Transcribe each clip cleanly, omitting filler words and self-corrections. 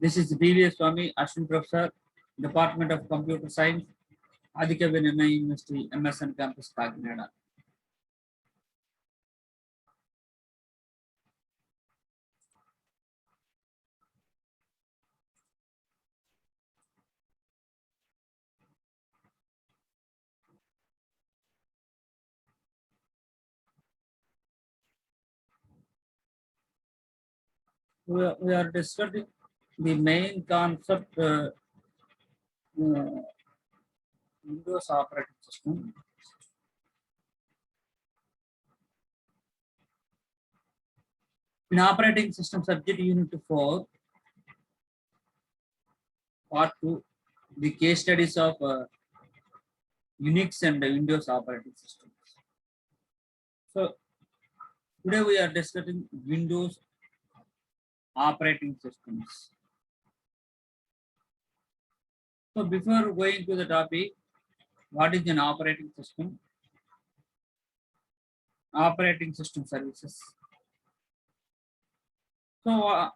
This is DVS Swami, Assistant Professor, Department of Computer Science, Aditya Vinaya University, MSN Campus, Kakinada. We are discussing the main concept Windows operating system. In operating system subject unit 4, part 2, the case studies of Unix and Windows operating systems. So today we are discussing Windows operating systems. So before going to the topic, what is an operating system? Operating system services. So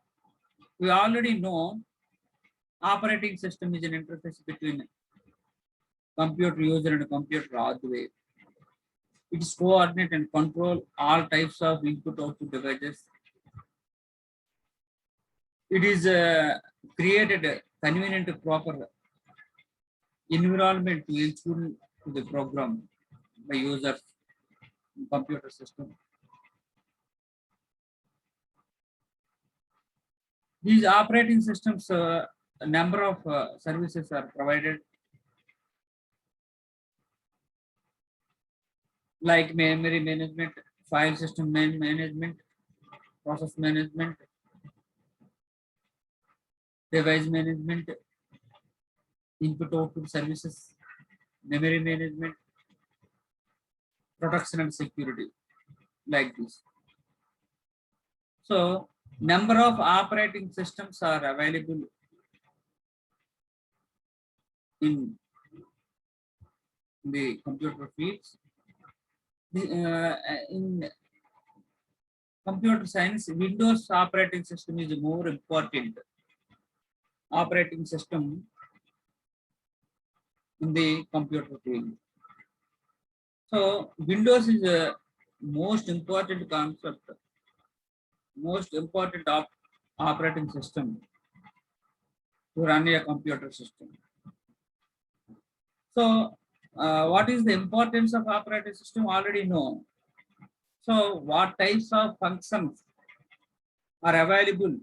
we already know operating system is an interface between computer user and computer hardware. It is coordinate and control all types of input-output devices. It is created a convenient proper environment to ensure to the program by users computer system. These operating systems, a number of services are provided, like memory management, file system management, process management, device management, input output services, memory management, protection and security, like this. So number of operating systems are available in the computer fields. In computer science, Windows operating system is more important operating system in the computer field. So Windows is a most important concept, most important operating system to run a computer system. So what is the importance of operating system? Already know. So what types of functions are available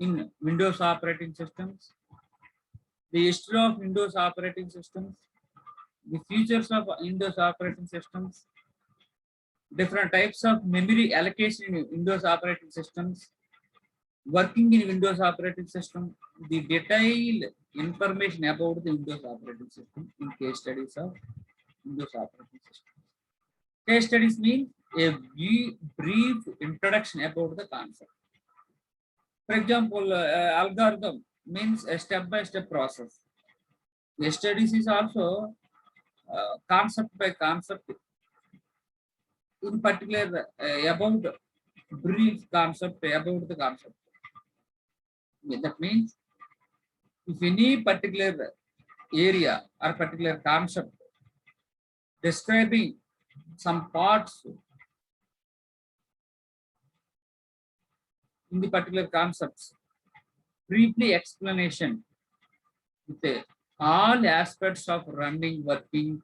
in Windows operating systems? The history of Windows operating systems, the features of Windows operating systems, different types of memory allocation in Windows operating systems, working in Windows operating system, the detailed information about the Windows operating system in case studies of Windows operating system. Case studies mean a brief introduction about the concept. For example, algorithm means a step-by-step process. Case studies is also concept by concept, in particular about brief concept about the concept. That means if any particular area or particular concept describing some parts in the particular concepts, briefly explanation with all aspects of running, working,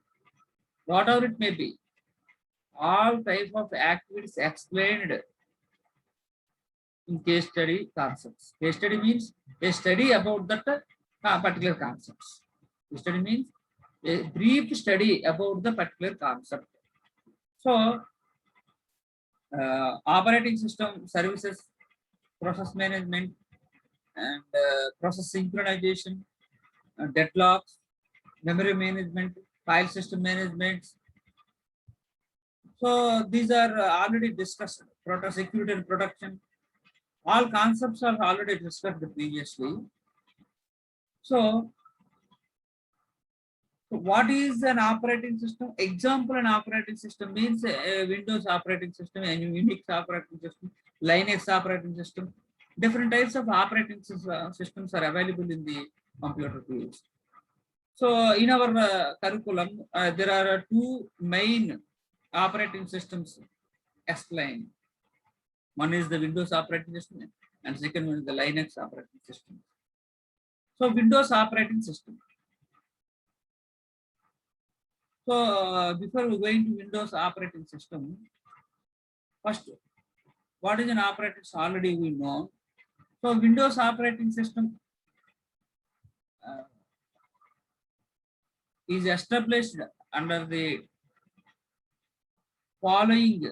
whatever it may be, all type of activities explained in case study concepts. Case study means a study about that particular concepts. Case study means a brief study about the particular concept. So operating system services, process management, and process synchronization, deadlocks, memory management, file system management. So these are already discussed. Security and protection. All concepts are already discussed previously. So what is an operating system? Example, an operating system means a Windows operating system, a Unix operating system, Linux operating system, different types of operating systems are available in the computer fields. So in our curriculum, there are two main operating systems explained. One is the Windows operating system, and second one is the Linux operating system. So Windows operating system. So before we go into Windows operating system, first, what is an operating system? Already we know. So Windows operating system is established under the following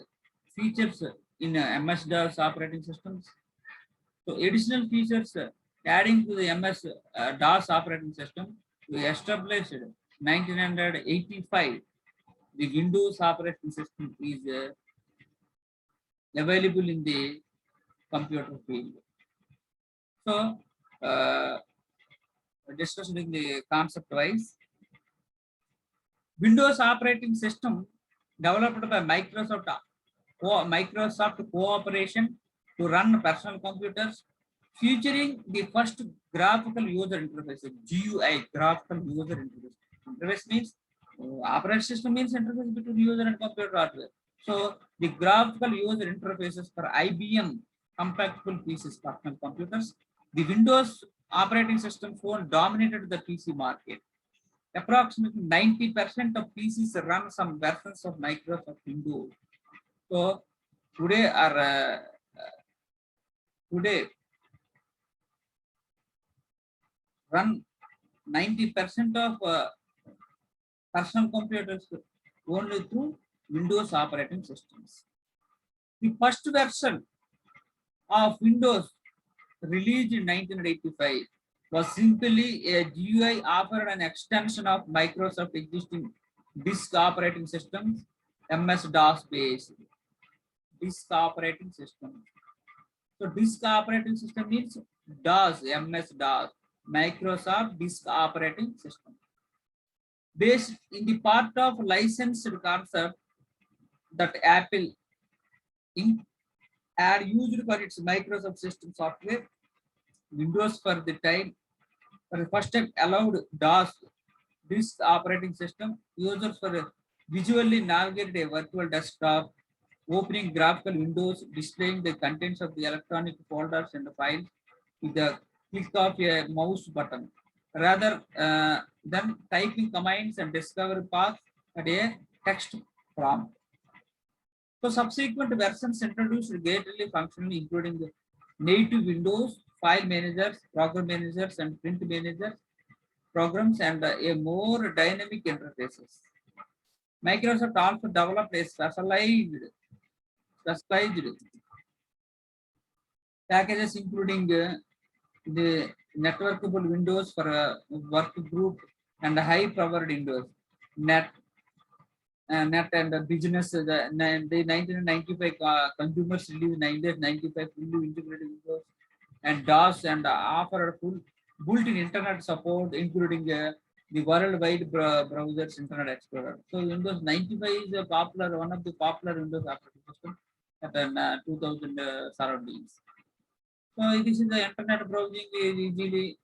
features in MS-DOS operating systems. So additional features adding to the MS-DOS operating system, we established 1985. The Windows operating system is available in the computer field. So discussing the concept wise, Windows operating system developed by Microsoft Cooperation to run personal computers, featuring the first graphical user interface, GUI, graphical user interface. Interface means operating system means interface between user and computer hardware. So the graphical user interfaces for IBM compatible PCs, personal computers. The Windows operating system phone dominated the PC market. Approximately 90% of PCs run some versions of Microsoft Windows. So today run 90% of personal computers only through Windows operating systems. The first version of Windows released in 1985 was simply a GUI offered an extension of Microsoft existing disk operating systems, MS-DOS based disk operating system. So disk operating system means DOS, MS-DOS, Microsoft disk operating system. Based in the part of licensed concept that Apple Inc. had used for its Microsoft system software, Windows for the first time allowed DOS disk operating system users for visually navigate a virtual desktop, opening graphical windows, displaying the contents of the electronic folders and the files with the click of a mouse button, rather than typing commands and discover paths at a text prompt. So subsequent versions introduced greatly functionally, including the native Windows, file managers, program managers, and print managers programs, and a more dynamic interfaces. Microsoft also developed a specialized packages including the networkable Windows for work group and high-powered Windows, net and business. The 1995 consumers released 1995 fully integrated Windows and DOS and offer full built-in internet support, including the worldwide browsers Internet Explorer. So Windows 95 is a one of the popular Windows operating system at 2000 surroundings. So this is the internet browsing is easily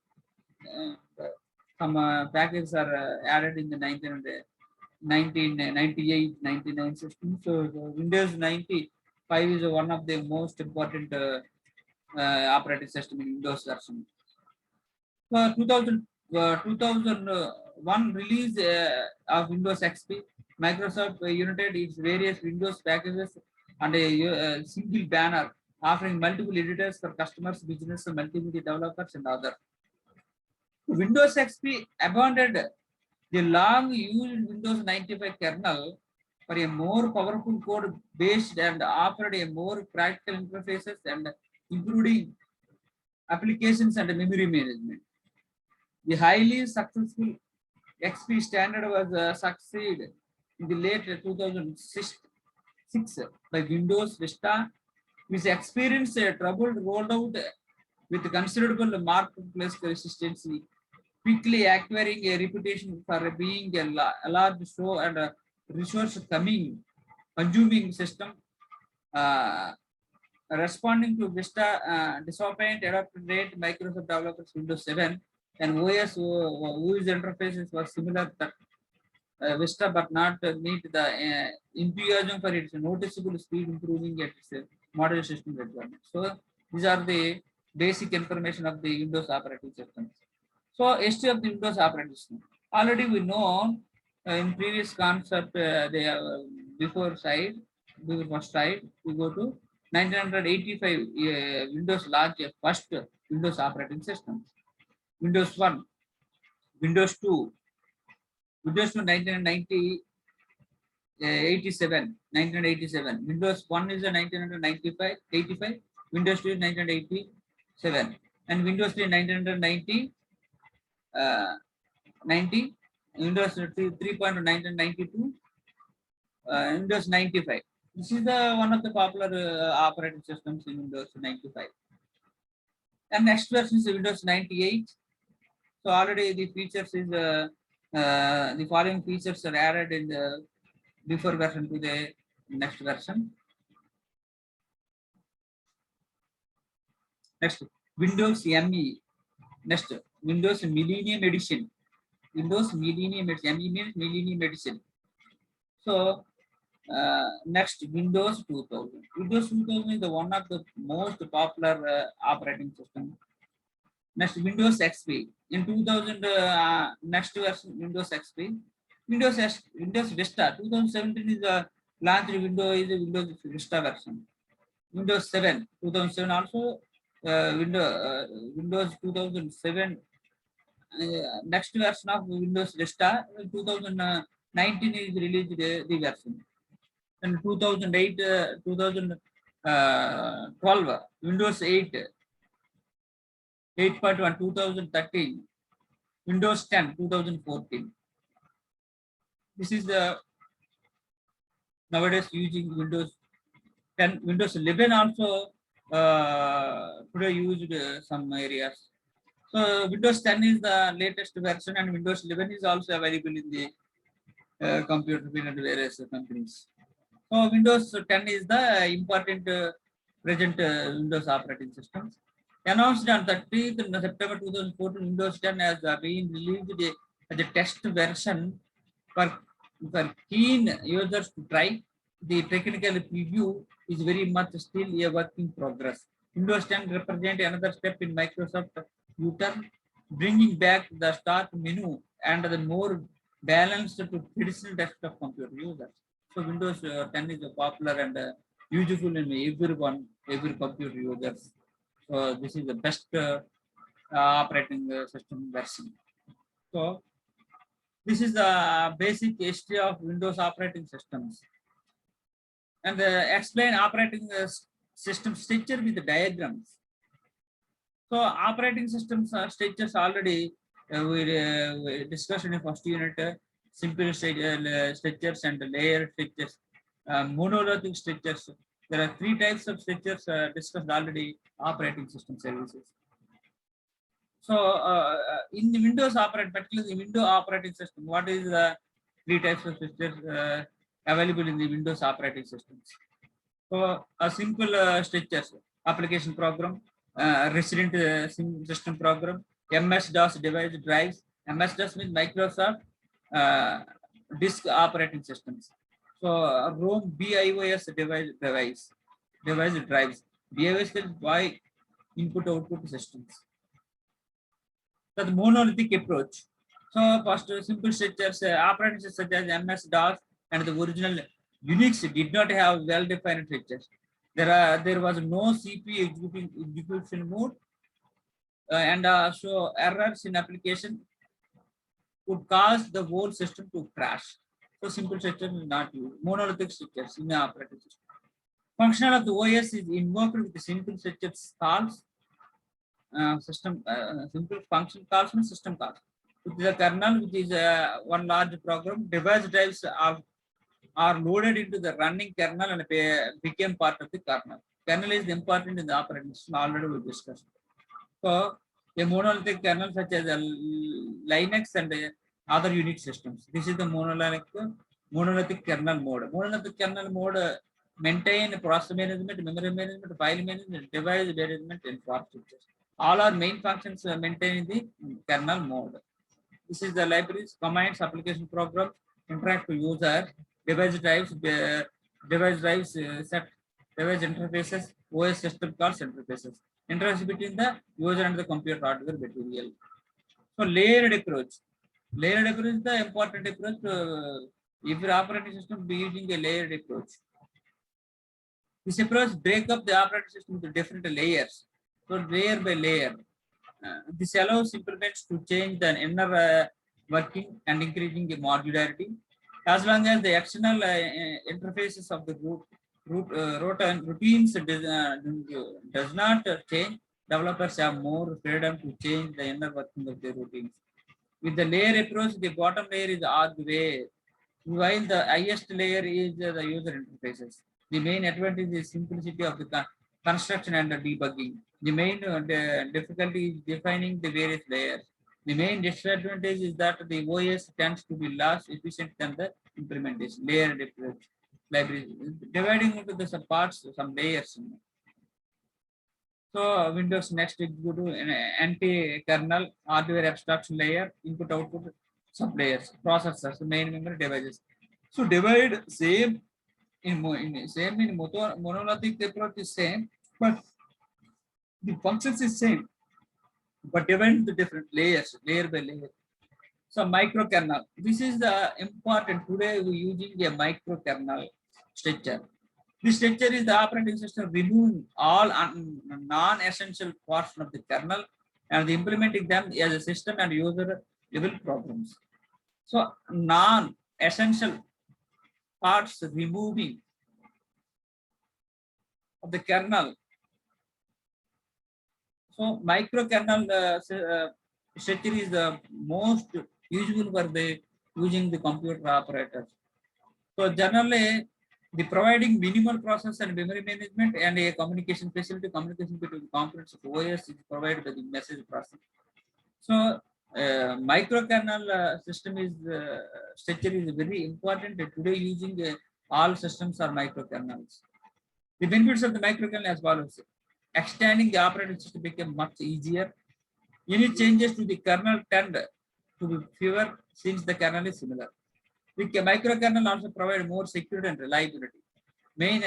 some packages are added in the 1998, 99 system. So Windows 95 is one of the most important operating system in Windows version. 2001 release of Windows XP, Microsoft united its various Windows packages under a single banner, offering multiple editors for customers, business, multimedia developers, and others. Windows XP abandoned the long-used Windows 95 kernel for a more powerful code based and offered a more practical interfaces and including applications and memory management. The highly successful XP standard was succeeded in the late 2006 by Windows Vista, which experienced a troubled rollout with considerable marketplace resistance, quickly acquiring a reputation for being a large, slow, and resource consuming system responding to Vista disobedient adopted rate Microsoft developers Windows 7 and OS whose interfaces were similar that Vista but not meet the enthusiasm for its noticeable speed improving at its model system requirements. So these are the basic information of the Windows operating system. So history of the Windows operating system. Already we know in previous concept they are before first slide we go to 1985 Windows launched a first Windows operating system. Windows 1, Windows 2, Windows 2 1987. Windows 1 is a 1985, Windows 2 is 1987, and Windows 3 1990, 90, Windows 3.1992, Windows 95. This is the one of the popular operating systems in Windows 95. And next version is Windows 98. So already the features is the following features are added in the before version to the next version. Next, Windows ME. Next, Windows Millennium Edition. Windows Millennium Edition. ME means Millennium Edition. So next, Windows 2000. Windows 2000 is the one of the most popular operating system. Next, Windows XP. In 2000, next version Windows XP. Windows Vista. 2017 is the launched Windows is a Windows Vista version. Windows 7. 2007 also Windows 2007. Next version of Windows Vista. 2019 is released the version. And 2008, 2012 Windows 8. 8.1 2013, Windows 10 2014. This is the nowadays using Windows 10. Windows 11 also today used some areas. So Windows 10 is the latest version and Windows 11 is also available in the computer and various companies. So Windows 10 is the important present Windows operating system. Announced on 30th September 2014, Windows 10 has been released as a test version for keen users to try. The technical preview is very much still a work in progress. Windows 10 represents another step in Microsoft U-turn, bringing back the start menu and the more balanced to traditional desktop computer users. So Windows 10 is popular and useful in every computer users. So this is the best operating system version. So this is the basic history of Windows operating systems. And explain operating system structure with the diagrams. So operating systems structures already we discussed in the first unit. Simple structures and layered structures, monolithic structures. There are three types of structures discussed already. Operating system services. So in the Windows particularly the Windows operating system, what is the three types of structures available in the Windows operating systems? So a simple structures, application program, resident system program, MS-DOS device drives. MS-DOS means Microsoft disk operating systems. So ROM BIOS device drives. BIOS is by input-output systems. So the monolithic approach. So first simple structures, operating systems such as MS-DOS and the original Unix did not have well-defined features. There was no CPU execution mode, and so errors in application would cause the whole system to crash. So simple structure is not used. Monolithic structures in the operating system. Function of the OS is invoked with the simple structures calls. Simple function calls and system calls. With the kernel, which is one large program, device drives are loaded into the running kernel and became part of the kernel. Kernel is important in the operating system, already we discussed. So a monolithic kernel such as Linux and other Unix systems. This is the monolithic kernel mode. Monolithic kernel mode maintain process management, memory management, file management, device management, infrastructure. All are main functions maintained in the kernel mode. This is the libraries, commands, application program, interact to user, device drives, set device interfaces, OS system calls interfaces. Interface between the user and the computer hardware material. So layered approach. Layered approach is the important approach. If your operating system be using a layered approach. This approach break up the operating system into different layers. So layer by layer. This allows implements to change the inner working and increasing the modularity. As long as the external interfaces of the routines does not change, developers have more freedom to change the inner working of the routines. With the layer approach, the bottom layer is hardware, while the highest layer is the user interfaces. The main advantage is simplicity of the construction and the debugging. The main difficulty is defining the various layers. The main disadvantage is that the OS tends to be less efficient than the implementation. Layered approach library dividing into the subparts, some layers. So Windows Next Executive anti-kernel hardware abstraction layer, input output sub layers, processors, main memory devices. So divide same in monolithic approach is same, but the functions is same, but divide into different layers, layer by layer. So microkernel. This is the important. Today we're using a microkernel structure. This structure is the operating system removing all non-essential portion of the kernel and implementing them as a system and user level programs. So non-essential parts removing of the kernel. So microkernel structure is the most useful for the using the computer operators. So generally, the providing minimal process and memory management and a communication facility, communication between components of OS is provided by the message processing. So microkernel system is structure is very important. Today using all systems are microkernels. The benefits of the microkernel as follows: extending the operating system became much easier. Any changes to the kernel tend to be fewer since the kernel is similar. The microkernel also provide more security and reliability. Main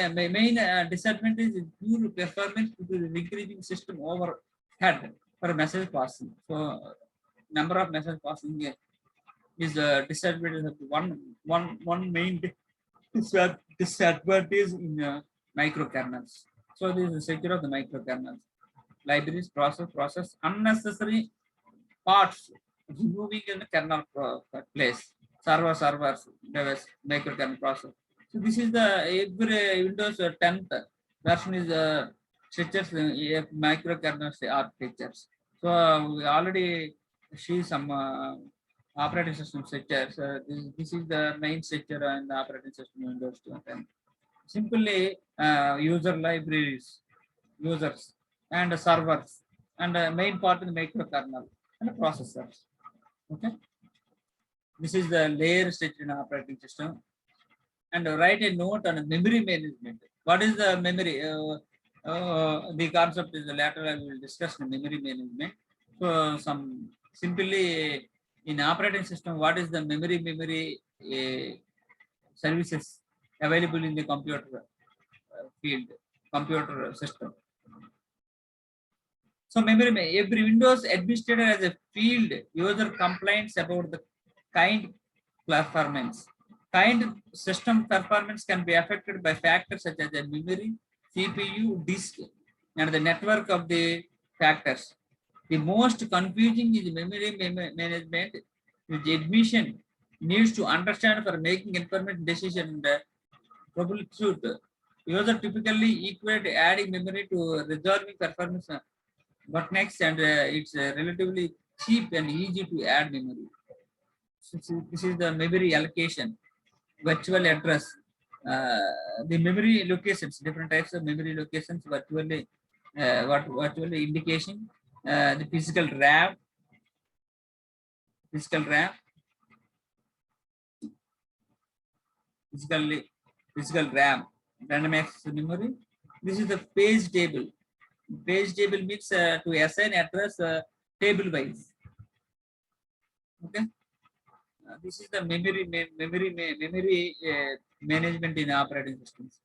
disadvantage is poor performance due to the increasing system overhead for message passing. So number of message passing is a disadvantage of one main disadvantage in microkernels. So this is the security of the microkernels. Libraries, process unnecessary parts removing in the kernel place. Servers, device, microkernel process. So this is the every Windows 10th version is structures microkernel architectures. So we already see some operating system structures. This is the main structure in the operating system Windows 10. Simply user libraries, users and servers and main part in the microkernel and the processors. Okay. This is the layer structure in operating system. And write a note on memory management. What is the memory? The concept is the later I will discuss the memory management. So some simply in operating system, what is the memory services available in the computer field, computer system. So memory, every Windows administrator has a field user complaints about the kind performance. Kind system performance can be affected by factors such as the memory, CPU, disk, and the network of the factors. The most confusing is memory management, which admission needs to understand for making information decision and troubleshoot. User typically equate adding memory to resolving performance bottlenecks, and it's relatively cheap and easy to add memory. So this is the memory allocation, virtual address, the memory locations, different types of memory locations, virtually indication, the physical RAM, physical RAM, physical RAM. random access memory. This is the page table. Page table means to assign address table wise. Okay. This is the memory management in operating systems.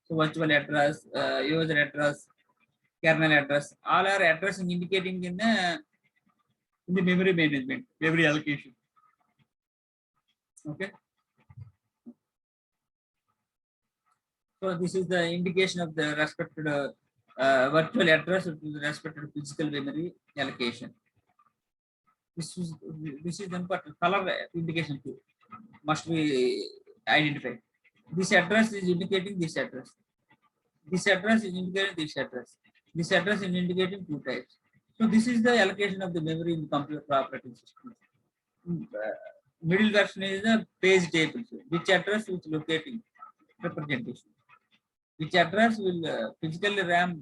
So virtual address, user address, kernel address, all are addressing indicating in the memory management, memory allocation. Okay. So this is the indication of the respected virtual address with respected physical memory allocation. This is important. Color indication too must be identified. This address is indicating this address. This address is indicating this address. This address is indicating two types. So this is the allocation of the memory in computer operating system. Middle version is the page table. Which address is locating representation. Which address will physically RAM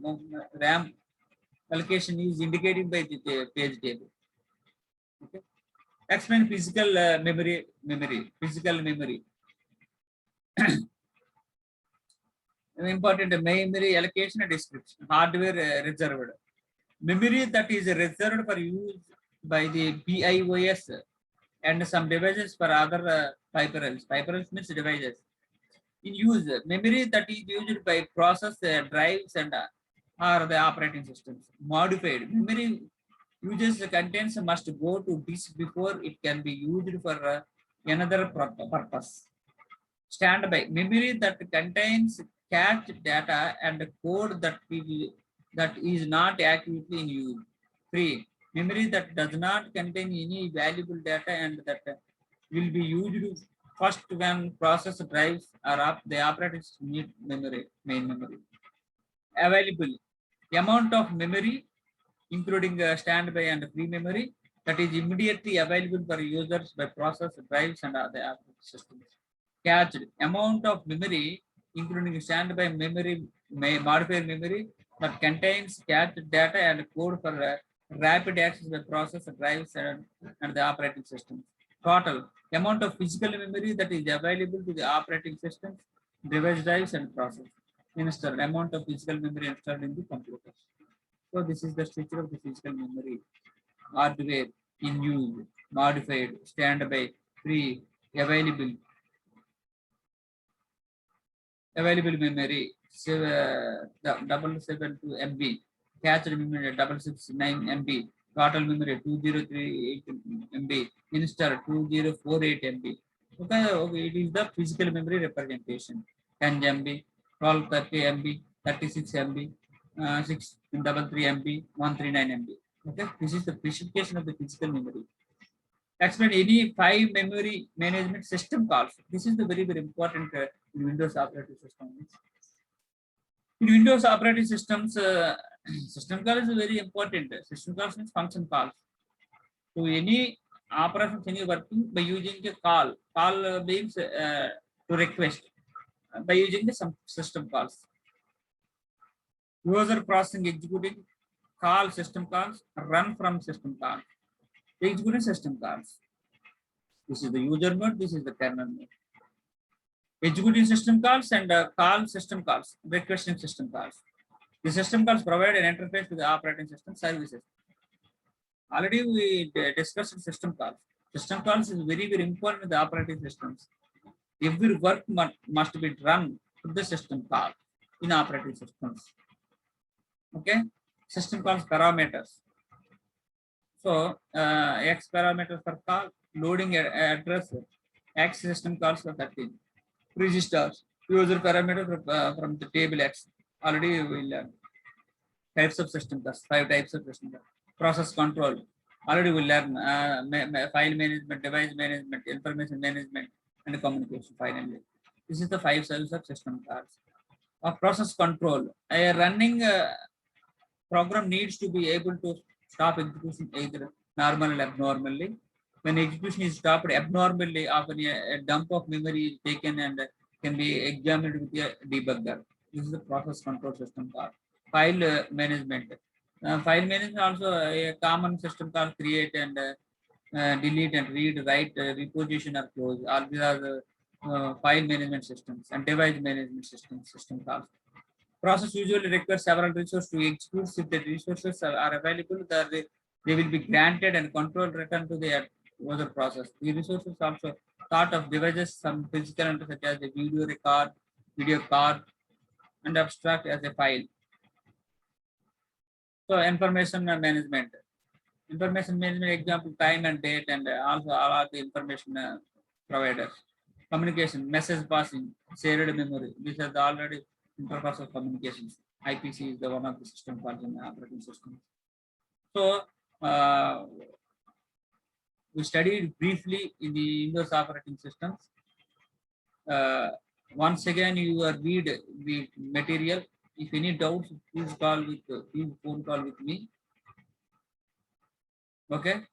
allocation is indicated by the page table. Okay. Explain physical physical memory. Important memory allocation and description. Hardware reserved. Memory that is reserved for use by the BIOS and some devices for other peripherals. Peripherals means devices. In use, memory that is used by process drives and or the operating systems. Modified memory uses contents must go to disk before it can be used for another purpose. Standby memory that contains cached data and code that is not accurately in use. 3. Memory that does not contain any valuable data and that will be used first when process drives are up the operating system need memory, main memory. Available amount of memory including standby and free memory that is immediately available for users by process drives and other operating systems. Cached amount of memory including standby memory, modified memory that contains cached data and code for rapid access by process drives and the operating system. Total amount of physical memory that is available to the operating system, device drives and process. Installed amount of physical memory installed in the computers. So this is the structure of the physical memory. Hardware in use, modified, standby, free, available memory, 772 MB, cached memory 669 MB, total memory 2038 MB, installed 2048 MB. Okay, it is the physical memory representation. 10 MB, 1230 MB, 36 MB, 633 MB, 139 MB. Okay, this is the specification of the physical memory. Explain any 5 memory management system calls. This is the very important in Windows operating system. In Windows operating systems, system call is very important. System calls means function calls. To any operation, any working by using a call. Call means to request by using the some system calls. User processing, executing call system calls, run from system calls. Executing system calls. This is the user mode, this is the kernel mode. Executing system calls and call system calls, requesting system calls. The system calls provide an interface to the operating system services. Already we discussed system calls. System calls is very important in the operating systems. Every work must be run through the system call in operating systems. Okay, system calls parameters. So X parameters for call, loading address, X system calls for 13. Registers, user parameter from the table X. Already we learned. Types of system calls, 5 types of system calls. Process control. Already we learn file management, device management, information management, and communication. Finally, this is the 5 cells of system calls. Process control. A running program needs to be able to stop execution either normal or abnormally. When execution is stopped abnormally, often a dump of memory is taken and can be examined with a debugger. This is the process control system call. File management. File management also a common system call create and delete and read, write, reposition or close. All these are file management systems and device management system calls. Process usually requires several resources to execute. If the resources are available, they will be granted and control returned to the user process. The resources also thought of devices, some physical and such as a video record, video card, and abstract as a file. So information management. Information management example, time and date, and also all of the information providers. Communication, message passing, shared memory. These are the already interface of communications. IPC is the one of the system calls in the operating system. So we studied briefly in the Windows operating systems. Once again, you read the material. If any doubts, please phone call with me. Okay.